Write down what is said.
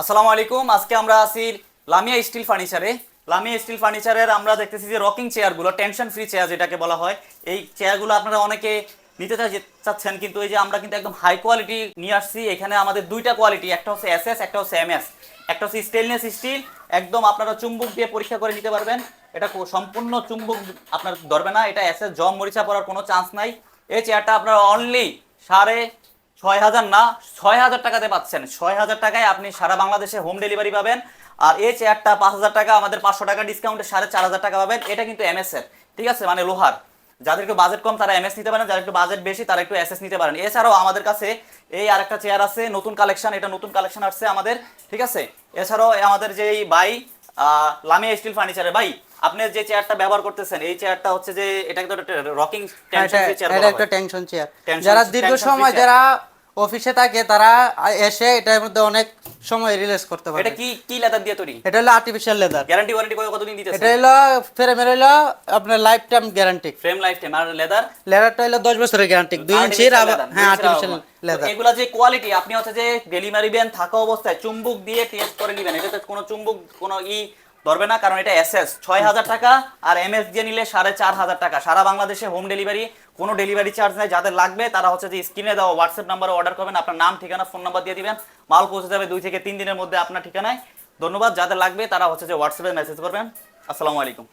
আসসালামু আলাইকুম। আজকে আমরা আছি লামিয়া স্টিল ফার্নিচারে। লামিয়া স্টিল ফার্নিচারের আমরা দেখতেছি যে রকিং চেয়ারগুলো, টেনশন ফ্রি চেয়ার যেটাকে বলা হয়, এই চেয়ারগুলো আপনারা অনেকে নিতে চাচ্ছেন, কিন্তু এই যে আমরা কিন্তু একদম হাই কোয়ালিটি নিয়ে আসছি। এখানে আমাদের দুইটা কোয়ালিটি, একটা হচ্ছে এসএস, একটা হচ্ছে এমএস। একটা হচ্ছে স্টেনলেস স্টিল, একদম আপনারা চুম্বক দিয়ে পরীক্ষা করে নিতে পারবেন। এটা সম্পূর্ণ চুম্বক আপনার ধরবে না। এটা এসএস, জং মরিচা পড়ার কোনো চান্স নাই। এই চেয়ারটা আপনারা অনলি 6,500 না, 6,000 টাকাতে পাচ্ছেন। 6,000 টাকায় আপনি সারা বাংলাদেশে হোম ডেলিভারি পাবেন। আর এই চেয়ারটা 5,000 টাকা, আমাদের 500 টাকা ডিসকাউন্টে 4,500 টাকা পাবেন। এটা কিন্তু এমএস এর, ঠিক আছে, মানে লোহার। যাদের একটু বাজেট কম তারা এমএস নিতে পারেন, যাদের একটু বাজেট বেশি তারা একটু এসএস নিতে পারেন। এছাড়াও আমাদের কাছে এই আরেকটা চেয়ার আছে, নতুন কালেকশন, এটা নতুন কালেকশন আসছে আমাদের, ঠিক আছে। এছাড়াও আমাদের যে ভাই লামিয়া স্টিল ফার্নিচারের ভাই, আপনি যে চেয়ারটা ব্যবহার করতেছেন, এই চেয়ারটা হচ্ছে যে এটা কিন্তু একটা রকিং টেনশন চেয়ার বলা এটা হয়। একটা টেনশন চেয়ার। টেনশন যারা দীর্ঘ টেনশন ফ্রি সময় চেয়ার। যারা অফিসে থাকে তারা এসে এটার মধ্যে অনেক সময় রিল্যাক্স করতে পারে। এটা কি কি লেদার দিয়ে তৈরি? এটা হলো আর্টিফিশিয়াল লেদার। গ্যারান্টি ওয়ারেন্টি কতদিন দিতেছে? এটা হলো ফ্রেমের হলো আপনার lifetime guarantee. Frame lifetime. আর লেদার? লেদারটা হলো 10 বছরের গ্যারান্টি, 2 ইঞ্চির। হ্যাঁ, আর্টিফিশিয়াল লেদার। এগুলা যে কোয়ালিটি, আপনি হচ্ছে যে ডেলিভারি বেন থাকা অবস্থায় চুম্বক দিয়ে টেস্ট করে নেবেন। এটাতে কোনো চুম্বক কোনো ধরবে না, কারণ এটা এসএস। 6,000 টাকা, আর এমএস দিয়ে নিলে 4,500 টাকা। সারা বাংলাদেশে হোম ডেলিভারি, কোনো ডেলিভারি চার্জ নাই। যাদের লাগবে তারা হচ্ছে যে স্ক্রিনে দেওয়া হোয়াটসঅ্যাপ নাম্বারে অর্ডার করবেন, আপনার নাম, ঠিকানা, ফোন নাম্বার দিয়ে দিবেন, মাল পৌঁছে যাবে 2 থেকে 3 দিনের মধ্যে আপনার ঠিকানায়। ধন্যবাদ। যাদের লাগবে তারা হচ্ছে যে হোয়াটসঅ্যাপে মেসেজ করবেন। আসসালামু আলাইকুম।